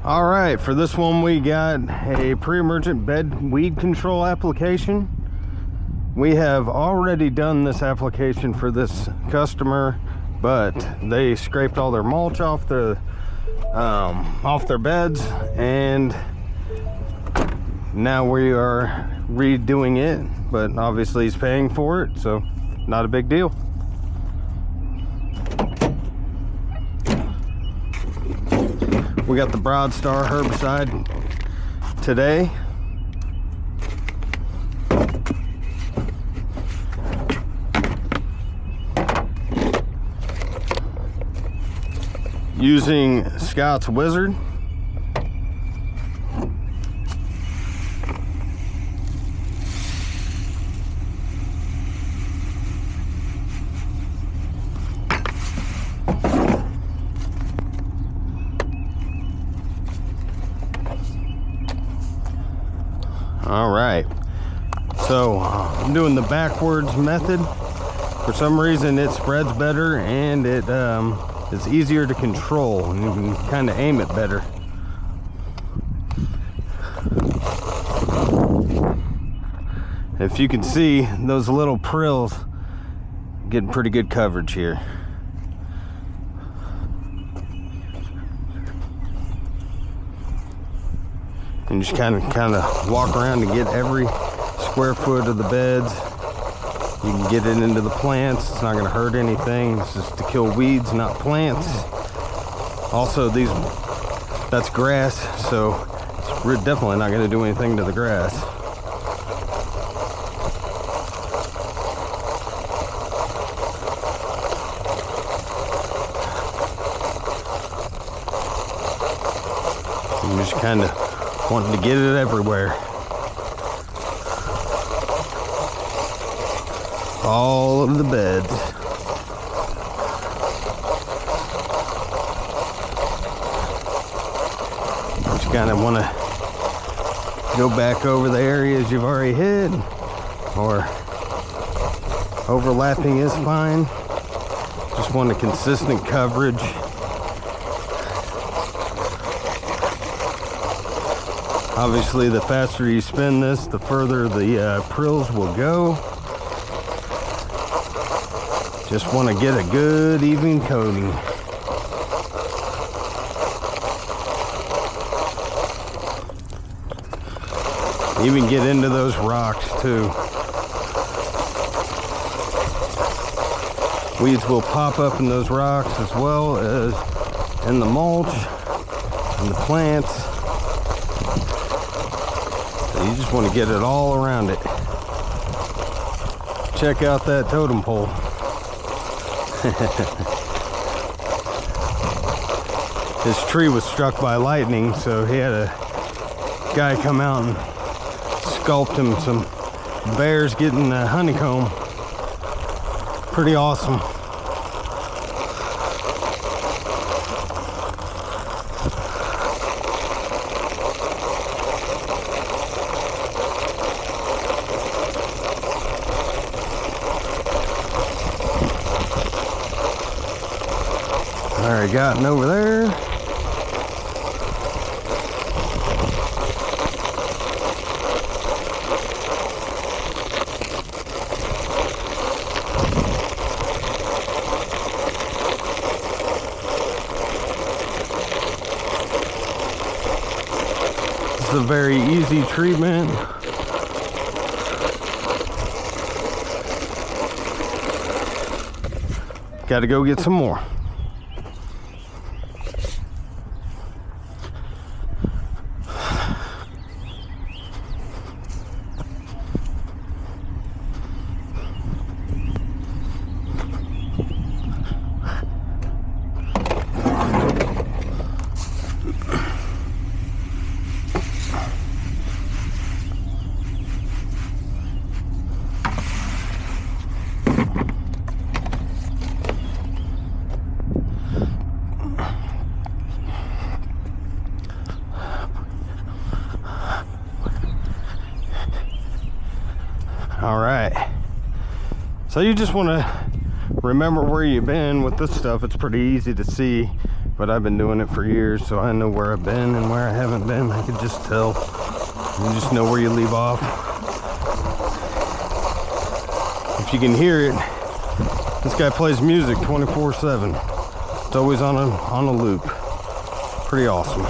All right, for this one we got a pre-emergent bed weed control application. We have already done this application for this customer, but they scraped all their mulch off their beds, and now we are redoing it, but obviously he's paying for it, so not a big deal. We got the Broadstar herbicide today. Using Scott's Wizard. All right, so I'm doing the backwards method. For some reason it spreads better, and it's easier to control, and you can kind of aim it better. If you can see, those little prills getting pretty good coverage here. And just kind of walk around and get every square foot of the beds. You can get it into the plants. It's not going to hurt anything. It's just to kill weeds, not plants. Also, that's grass, so it's definitely not going to do anything to the grass. You just kind of wanting to get it everywhere. All of the beds. Just kind of want to go back over the areas you've already hit, or overlapping is fine. Just want a consistent coverage. Obviously, the faster you spin this, the further the prills will go. Just want to get a good even coating. Even get into those rocks too. Weeds will pop up in those rocks as well as in the mulch and the plants. You just want to get it all around it. Check out that totem pole. His tree was struck by lightning, so he had a guy come out and sculpt him some bears getting a honeycomb. Pretty awesome. Already gotten over there. This is a very easy treatment. Got to go get some more. All right, so you just want to remember where you've been with this stuff, it's pretty easy to see. But I've been doing it for years, so I know where I've been and where I haven't been. I can just tell. You just know where you leave off. If you can hear it, this guy plays music 24/7. It's always on a loop. Pretty awesome.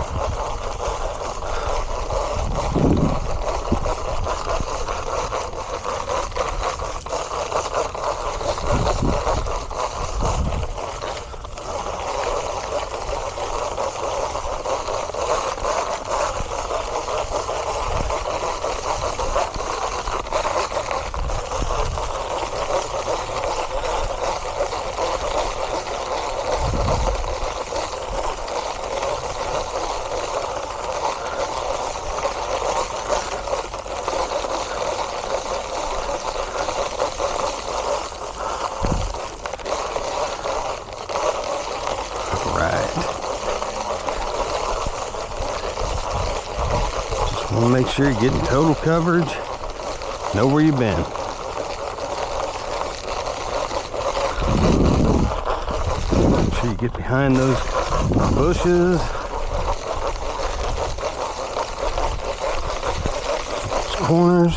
Want to make sure you're getting total coverage. Know where you've been. Make sure you get behind those bushes. Those corners.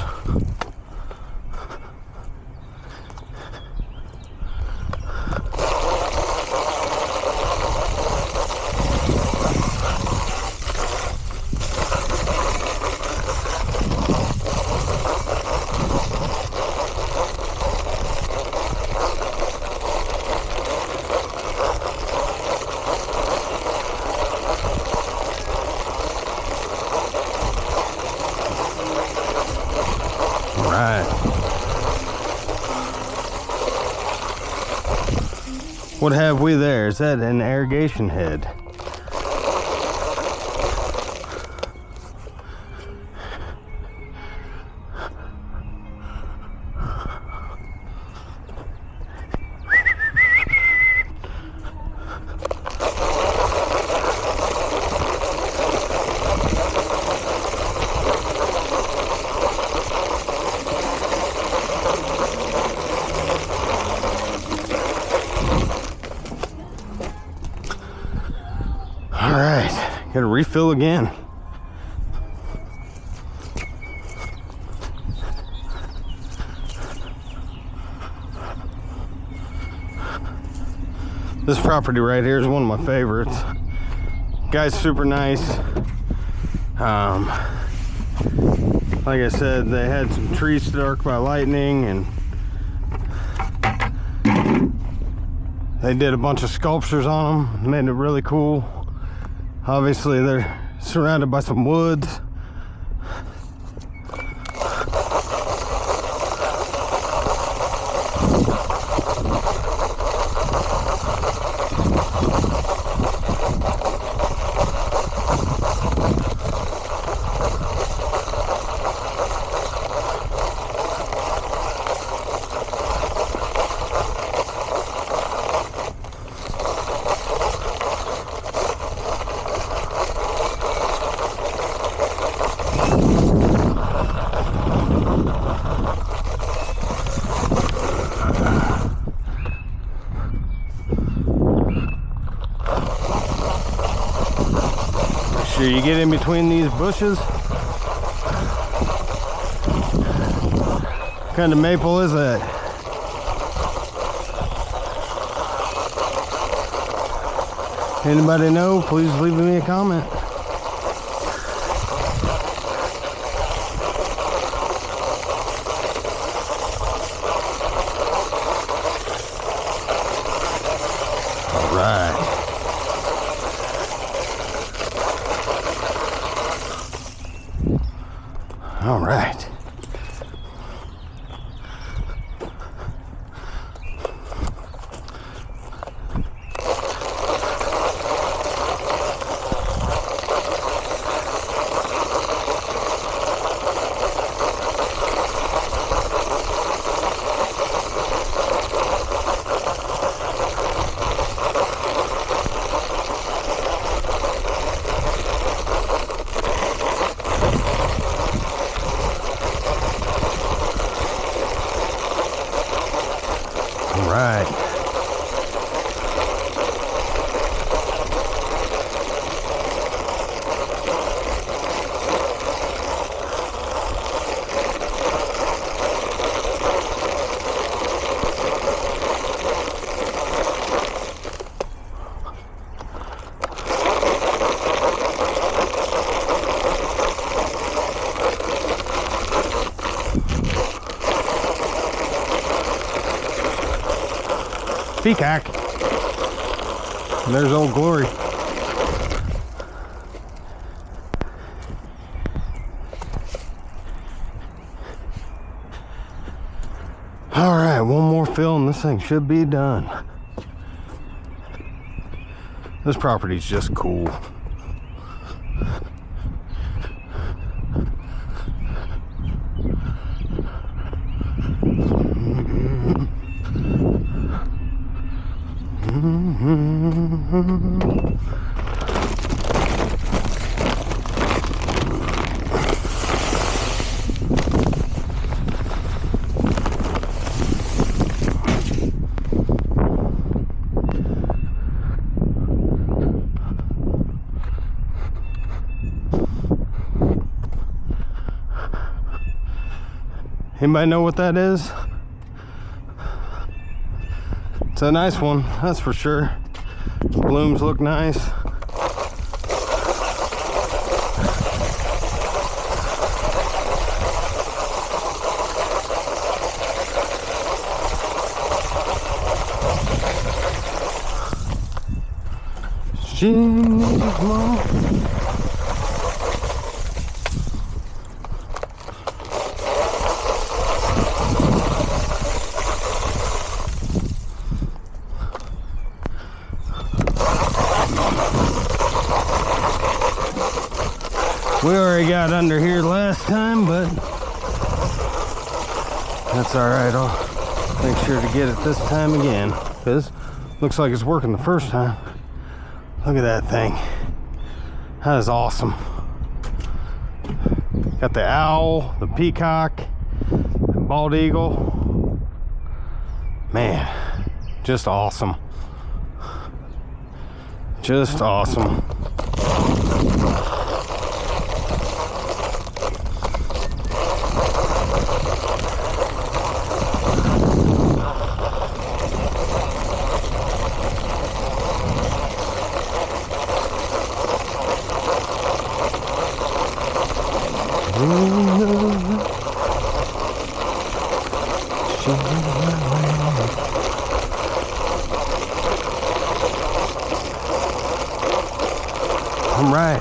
What have we there? Is that an irrigation head? All right, gotta refill again. This property right here is one of my favorites. Guy's super nice. Like I said, they had some trees struck by lightning, and they did a bunch of sculptures on them, made it really cool. Obviously, they're surrounded by some woods. Sure you get in between these bushes. What kind of maple is that? Anybody know? Please leave me a comment. All right. All right. peacock. And there's Old Glory. All right, one more fill and this thing should be done. This property's just cool. Anybody know what that is? It's a nice one, that's for sure. Blooms look nice. We already got under here last time, but that's all right. I'll make sure to get it this time again, because looks like it's working the first time. Look at that thing. That is awesome. Got the owl, the peacock, the bald eagle. Man, just awesome. Just awesome. All right.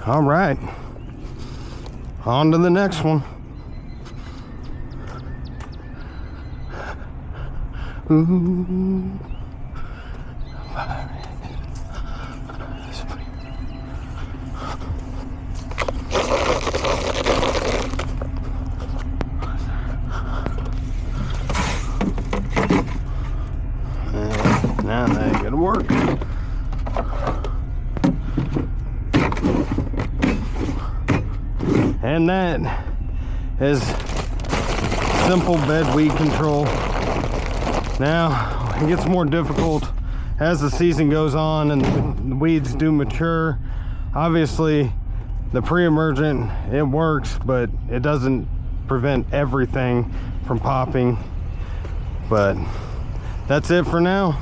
All right. On to the next one. Ooh. Now that ain't gonna work. And that is simple bed weed control. Now it gets more difficult as the season goes on and the weeds do mature. Obviously the pre-emergent, it works, but it doesn't prevent everything from popping. But that's it for now.